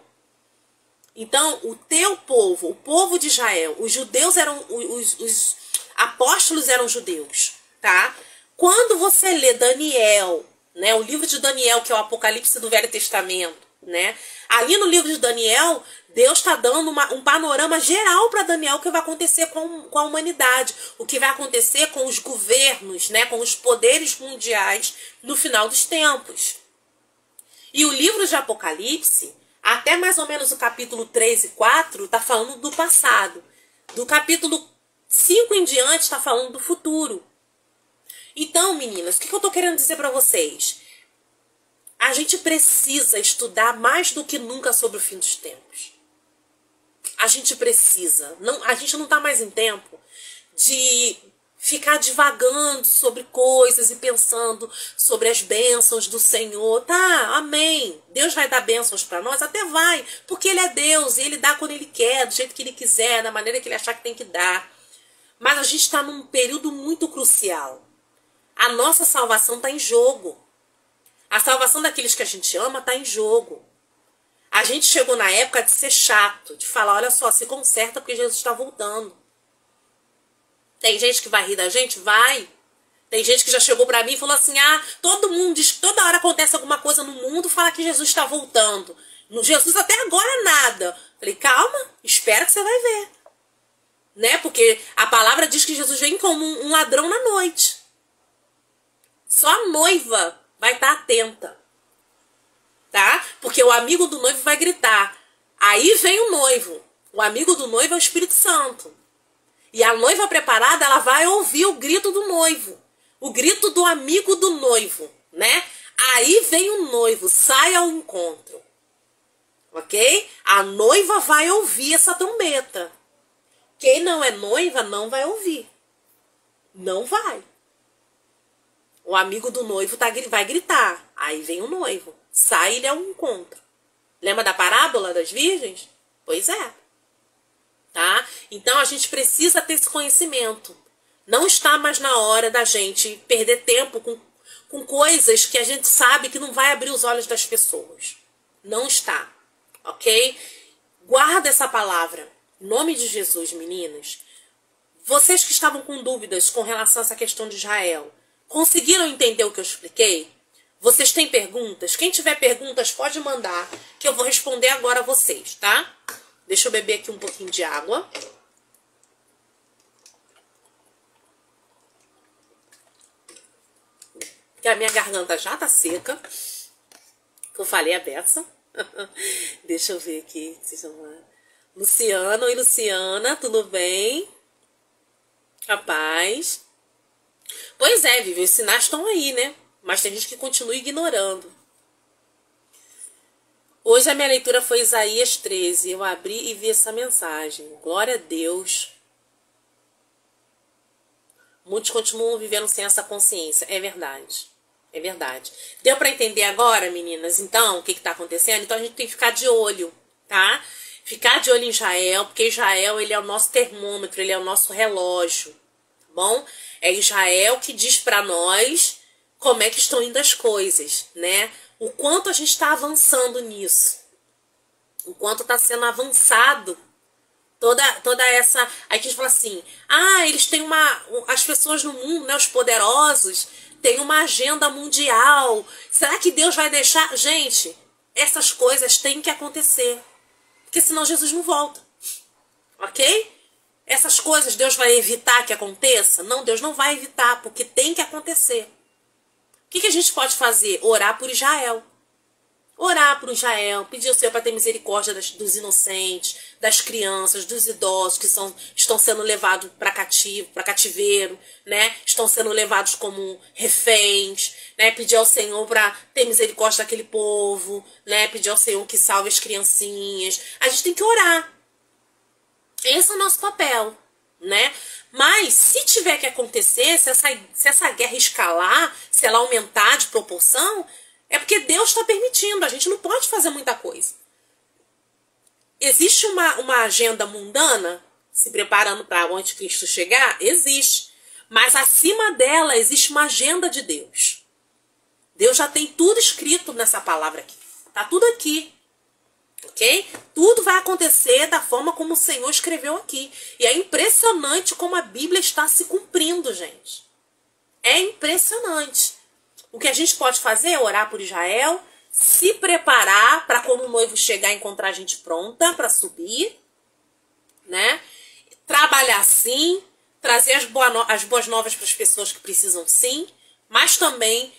Então, o teu povo, o povo de Israel, os judeus eram, os apóstolos eram judeus, tá? Quando você lê Daniel, né, o livro de Daniel, que é o Apocalipse do Velho Testamento, né? Ali no livro de Daniel, Deus está dando um panorama geral para Daniel o que vai acontecer com a humanidade, o que vai acontecer com os governos, né, com os poderes mundiais no final dos tempos. E o livro de Apocalipse, até mais ou menos o capítulo 3 e 4, está falando do passado. Do capítulo 5 em diante, está falando do futuro. Então, meninas, o que eu estou querendo dizer para vocês? A gente precisa estudar mais do que nunca sobre o fim dos tempos. A gente precisa. A gente não está mais em tempo de ficar divagando sobre coisas e pensando sobre as bênçãos do Senhor. Tá, amém. Deus vai dar bênçãos para nós? Até vai, porque Ele é Deus e Ele dá quando Ele quer, do jeito que Ele quiser, da maneira que Ele achar que tem que dar. Mas a gente está num período muito crucial. A nossa salvação está em jogo. A salvação daqueles que a gente ama está em jogo. A gente chegou na época de ser chato, de falar, olha só, se conserta porque Jesus está voltando. Tem gente que vai rir da gente? Vai. Tem gente que já chegou pra mim e falou assim, todo mundo diz que toda hora acontece alguma coisa no mundo, fala que Jesus está voltando. No Jesus até agora nada. Falei, calma, espera que você vai ver. Né? Porque a palavra diz que Jesus vem como um ladrão na noite. Só a noiva vai estar atenta. Tá? Porque o amigo do noivo vai gritar. Aí vem o noivo. O amigo do noivo é o Espírito Santo. E a noiva preparada, ela vai ouvir o grito do noivo. O grito do amigo do noivo, né? Aí vem o noivo, sai ao encontro. Ok? A noiva vai ouvir essa trombeta. Quem não é noiva não vai ouvir. Não vai. O amigo do noivo vai gritar. Aí vem o noivo. Sai ele ao encontro. Lembra da parábola das virgens? Pois é. Tá? Então a gente precisa ter esse conhecimento. Não está mais na hora da gente perder tempo com coisas que a gente sabe que não vai abrir os olhos das pessoas. Não está. Ok? Guarda essa palavra. Em nome de Jesus, meninas. Vocês que estavam com dúvidas com relação a essa questão de Israel, conseguiram entender o que eu expliquei? Vocês têm perguntas? Quem tiver perguntas pode mandar, que eu vou responder agora a vocês, tá? Deixa eu beber aqui um pouquinho de água. Que a minha garganta já tá seca. Que eu falei a beça. Deixa eu ver aqui. Luciano e Luciana, tudo bem? Rapaz. Pois é, Vivi, os sinais estão aí, né? Mas tem gente que continua ignorando. Hoje a minha leitura foi Isaías 13. Eu abri e vi essa mensagem. Glória a Deus. Muitos continuam vivendo sem essa consciência. É verdade. É verdade. Deu para entender agora, meninas? Então, o que está acontecendo? Então a gente tem que ficar de olho, tá? Ficar de olho em Israel, porque Israel ele é o nosso termômetro, ele é o nosso relógio, tá bom? É Israel que diz para nós como é que estão indo as coisas, né? O quanto a gente está avançando nisso. O quanto está sendo avançado. Toda essa... Aí a gente fala assim, eles têm as pessoas no mundo, né, os poderosos, têm uma agenda mundial. Será que Deus vai deixar? Gente, essas coisas têm que acontecer. Porque senão Jesus não volta. Ok? Essas coisas Deus vai evitar que aconteça? Não, Deus não vai evitar, porque tem que acontecer. O que a gente pode fazer? Orar por Israel. Orar por Israel, pedir ao Senhor para ter misericórdia dos inocentes, das crianças, dos idosos que estão sendo levados para cativeiro, né? Estão sendo levados como reféns, né? Pedir ao Senhor para ter misericórdia daquele povo, né? Pedir ao Senhor que salve as criancinhas. A gente tem que orar. Esse é o nosso papel, né? Mas se tiver que acontecer, se essa guerra escalar, se ela aumentar de proporção, é porque Deus está permitindo. A gente não pode fazer muita coisa. Existe uma agenda mundana se preparando para o anticristo chegar? Existe. Mas acima dela existe uma agenda de Deus. Deus já tem tudo escrito nessa palavra aqui. Tá tudo aqui. Ok? Tudo vai acontecer da forma como o Senhor escreveu aqui. E é impressionante como a Bíblia está se cumprindo, gente. É impressionante. O que a gente pode fazer é orar por Israel, se preparar para quando o noivo chegar, encontrar a gente pronta para subir, né? Trabalhar sim, trazer as boas novas para as pessoas que precisam sim, mas também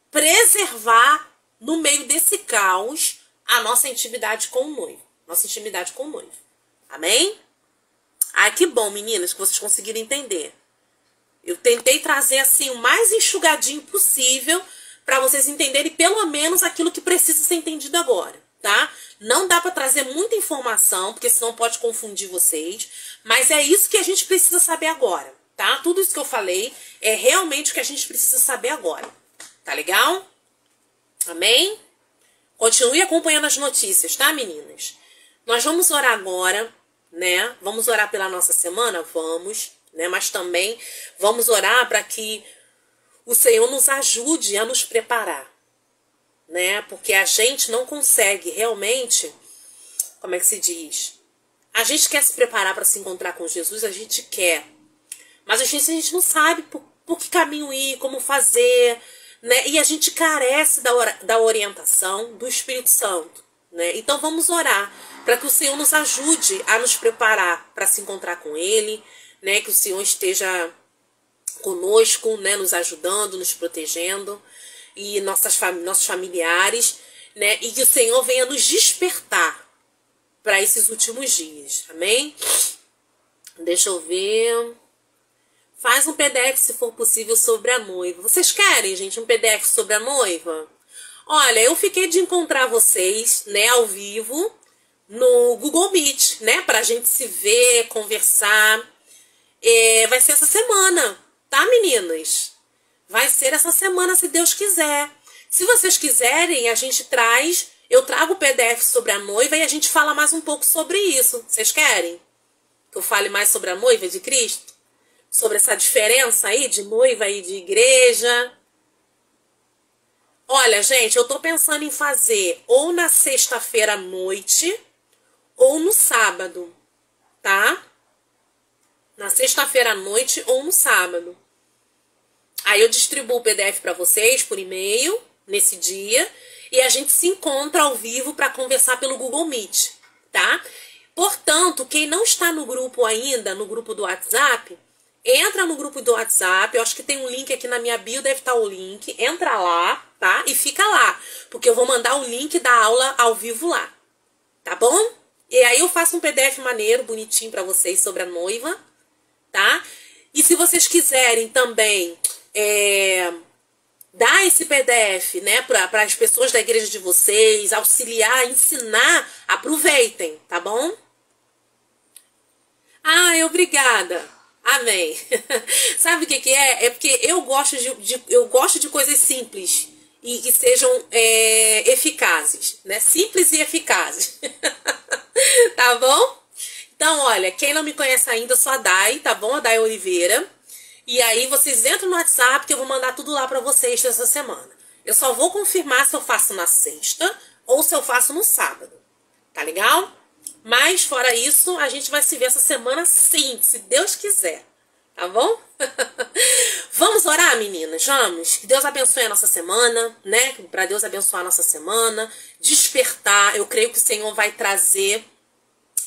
preservar no meio desse caos a nossa intimidade com o noivo. Nossa intimidade com o noivo. Amém? Ai, que bom, meninas, que vocês conseguiram entender. Eu tentei trazer assim o mais enxugadinho possível para vocês entenderem pelo menos aquilo que precisa ser entendido agora, tá? Não dá para trazer muita informação, porque senão pode confundir vocês, mas é isso que a gente precisa saber agora, tá? Tudo isso que eu falei é realmente o que a gente precisa saber agora. Tá legal? Amém? Continue acompanhando as notícias, tá, meninas? Nós vamos orar agora, né? Vamos orar pela nossa semana? Vamos, né? Mas também vamos orar para que o Senhor nos ajude a nos preparar, né? Porque a gente não consegue realmente, como é que se diz? A gente quer se preparar para se encontrar com Jesus, a gente quer. Mas a gente não sabe por que caminho ir, como fazer, né? E a gente carece da orientação do Espírito Santo, né? Então vamos orar para que o Senhor nos ajude a nos preparar para se encontrar com Ele, né? Que o Senhor esteja conosco, né? Nos ajudando, nos protegendo, e nossos familiares, né? E que o Senhor venha nos despertar para esses últimos dias. Amém? Deixa eu ver. Faz um PDF, se for possível, sobre a noiva. Vocês querem, gente, um PDF sobre a noiva? Olha, eu fiquei de encontrar vocês, né, ao vivo, no Google Meet, né, pra gente se ver, conversar. Vai ser essa semana, tá, meninas? Vai ser essa semana, se Deus quiser. Se vocês quiserem, eu trago o PDF sobre a noiva e a gente fala mais um pouco sobre isso. Vocês querem que eu fale mais sobre a noiva de Cristo? Sobre essa diferença aí de noiva e de igreja? Olha, gente, eu tô pensando em fazer ou na sexta-feira à noite ou no sábado, tá? Na sexta-feira à noite ou no sábado. Aí eu distribuo o PDF para vocês por e-mail nesse dia e a gente se encontra ao vivo para conversar pelo Google Meet, tá? Portanto, quem não está no grupo ainda, no grupo do WhatsApp, entra no grupo do WhatsApp, eu acho que tem um link aqui na minha bio, deve estar o link. Entra lá, tá? E fica lá, porque eu vou mandar o link da aula ao vivo lá, tá bom? E aí eu faço um PDF maneiro, bonitinho pra vocês sobre a noiva, tá? E se vocês quiserem também dar esse PDF, né, para as pessoas da igreja de vocês, auxiliar, ensinar, aproveitem, tá bom? Ai, obrigada. Amém. Sabe o que é? É porque eu gosto de coisas simples e que sejam eficazes, né? Simples e eficazes. Tá bom? Então, olha, quem não me conhece ainda, eu sou a Day, tá bom? A Day Oliveira. E aí vocês entram no WhatsApp que eu vou mandar tudo lá pra vocês essa semana. Eu só vou confirmar se eu faço na sexta ou se eu faço no sábado. Tá legal? Mas, fora isso, a gente vai se ver essa semana sim, se Deus quiser. Tá bom? Vamos orar, meninas? Vamos? Que Deus abençoe a nossa semana, né? Para Deus abençoar a nossa semana. Despertar. Eu creio que o Senhor vai trazer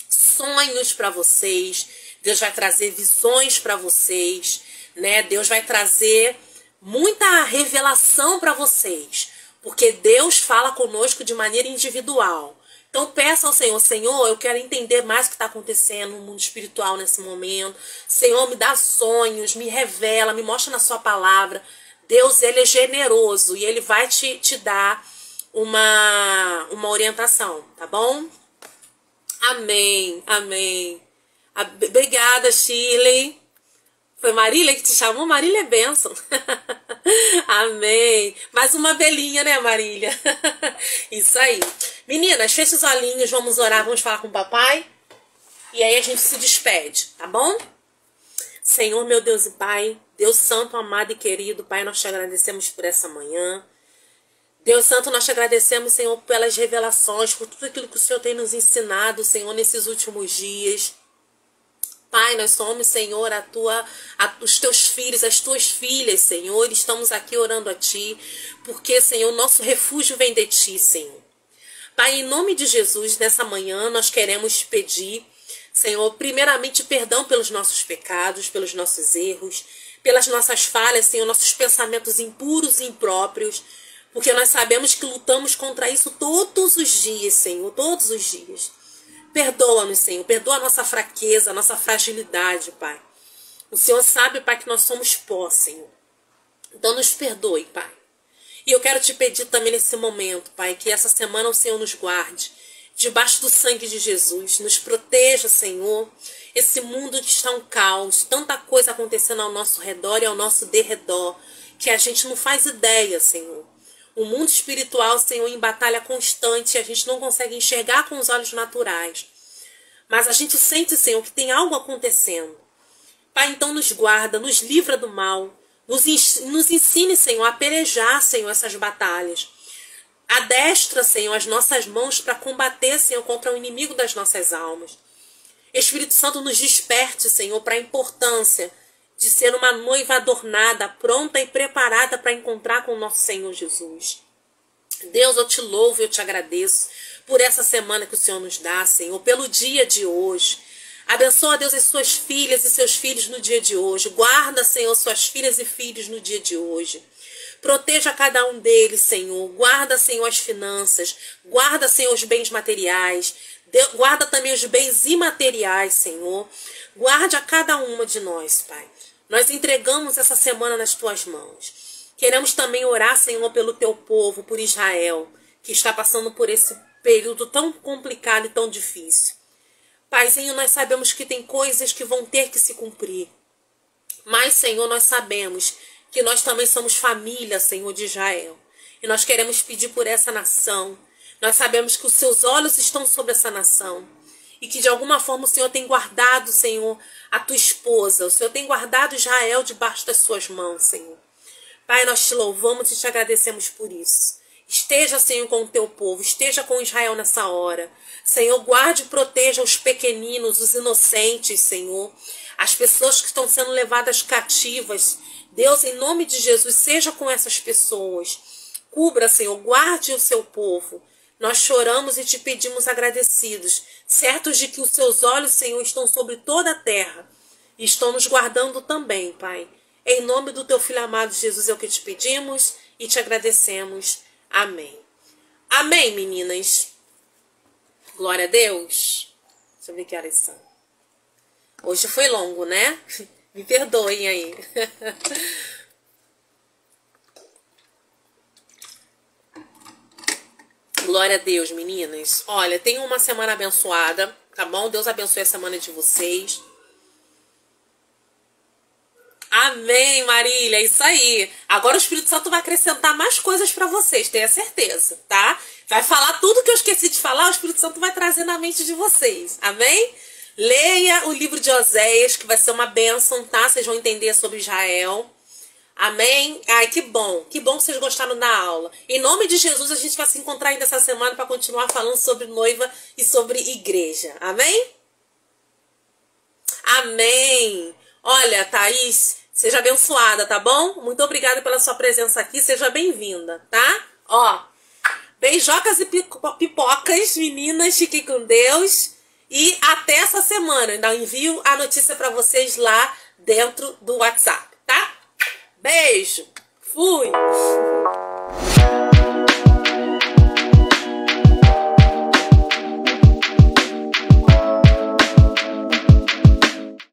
sonhos para vocês. Deus vai trazer visões para vocês, né? Deus vai trazer muita revelação para vocês. Porque Deus fala conosco de maneira individual. Então peça ao Senhor, Senhor, eu quero entender mais o que está acontecendo no mundo espiritual nesse momento. Senhor, me dá sonhos, me revela, me mostra na sua palavra. Deus, Ele é generoso e Ele vai te dar uma orientação, tá bom? Amém, amém. Obrigada, Shirley. Foi Marília que te chamou? Marília é bênção. Amém. Mais uma belinha, né, Marília? Isso aí. Meninas, fecha os olhinhos, vamos orar, vamos falar com o papai. E aí a gente se despede, tá bom? Senhor, meu Deus e Pai, Deus Santo, amado e querido, Pai, nós te agradecemos por essa manhã. Deus Santo, nós te agradecemos, Senhor, pelas revelações, por tudo aquilo que o Senhor tem nos ensinado, Senhor, nesses últimos dias. Pai, nós somos, Senhor, os teus filhos, as tuas filhas, Senhor. Estamos aqui orando a Ti, porque, Senhor, nosso refúgio vem de Ti, Senhor. Pai, em nome de Jesus, nessa manhã, nós queremos pedir, Senhor, primeiramente perdão pelos nossos pecados, pelos nossos erros, pelas nossas falhas, Senhor, nossos pensamentos impuros e impróprios, porque nós sabemos que lutamos contra isso todos os dias, Senhor, todos os dias. Perdoa-nos, Senhor, perdoa a nossa fraqueza, a nossa fragilidade, Pai. O Senhor sabe, Pai, que nós somos pó, Senhor. Então nos perdoe, Pai. E eu quero te pedir também nesse momento, Pai, que essa semana o Senhor nos guarde debaixo do sangue de Jesus. Nos proteja, Senhor. Esse mundo que está um caos, tanta coisa acontecendo ao nosso redor e ao nosso derredor, que a gente não faz ideia, Senhor. O mundo espiritual, Senhor, em batalha constante, a gente não consegue enxergar com os olhos naturais. Mas a gente sente, Senhor, que tem algo acontecendo. Pai, então nos guarda, nos livra do mal. Nos ensine, Senhor, a pelejar, Senhor, essas batalhas. Adestra, Senhor, as nossas mãos para combater, Senhor, contra o inimigo das nossas almas. Espírito Santo, nos desperte, Senhor, para a importância de ser uma noiva adornada, pronta e preparada para encontrar com o nosso Senhor Jesus. Deus, eu te louvo e eu te agradeço por essa semana que o Senhor nos dá, Senhor, pelo dia de hoje. Abençoa, Deus, as suas filhas e seus filhos no dia de hoje. Guarda, Senhor, suas filhas e filhos no dia de hoje. Proteja cada um deles, Senhor. Guarda, Senhor, as finanças. Guarda, Senhor, os bens materiais. Guarda também os bens imateriais, Senhor. Guarde a cada uma de nós, Pai. Nós entregamos essa semana nas tuas mãos. Queremos também orar, Senhor, pelo teu povo, por Israel, que está passando por esse período tão complicado e tão difícil. Paizinho, nós sabemos que tem coisas que vão ter que se cumprir. Mas, Senhor, nós sabemos que nós também somos família, Senhor, de Israel. E nós queremos pedir por essa nação. Nós sabemos que os seus olhos estão sobre essa nação. E que de alguma forma o Senhor tem guardado, Senhor, a tua esposa. O Senhor tem guardado Israel debaixo das suas mãos, Senhor. Pai, nós te louvamos e te agradecemos por isso. Esteja, Senhor, com o teu povo. Esteja com Israel nessa hora. Senhor, guarde e proteja os pequeninos, os inocentes, Senhor. As pessoas que estão sendo levadas cativas. Deus, em nome de Jesus, seja com essas pessoas. Cubra, Senhor, guarde o seu povo. Nós choramos e te pedimos agradecidos, certos de que os seus olhos, Senhor, estão sobre toda a terra e estão nos guardando também, Pai. Em nome do teu Filho amado Jesus é o que te pedimos e te agradecemos. Amém. Amém, meninas. Glória a Deus. Deixa eu ver que horas são. Hoje foi longo, né? Me perdoem aí. Glória a Deus, meninas. Olha, tenham uma semana abençoada, tá bom? Deus abençoe a semana de vocês. Amém, Marília, é isso aí. Agora o Espírito Santo vai acrescentar mais coisas pra vocês, tenha certeza, tá? Vai falar tudo que eu esqueci de falar, o Espírito Santo vai trazer na mente de vocês, amém? Leia o livro de Oséias, que vai ser uma bênção, tá? Vocês vão entender sobre Israel. Amém? Ai, que bom que vocês gostaram da aula. Em nome de Jesus, a gente vai se encontrar ainda essa semana para continuar falando sobre noiva e sobre igreja. Amém? Amém. Olha, Thaís, seja abençoada, tá bom? Muito obrigada pela sua presença aqui, seja bem-vinda, tá? Ó, beijocas e pipocas, meninas, fiquem com Deus. E até essa semana, ainda envio a notícia para vocês lá dentro do WhatsApp, tá? Beijo. Fui.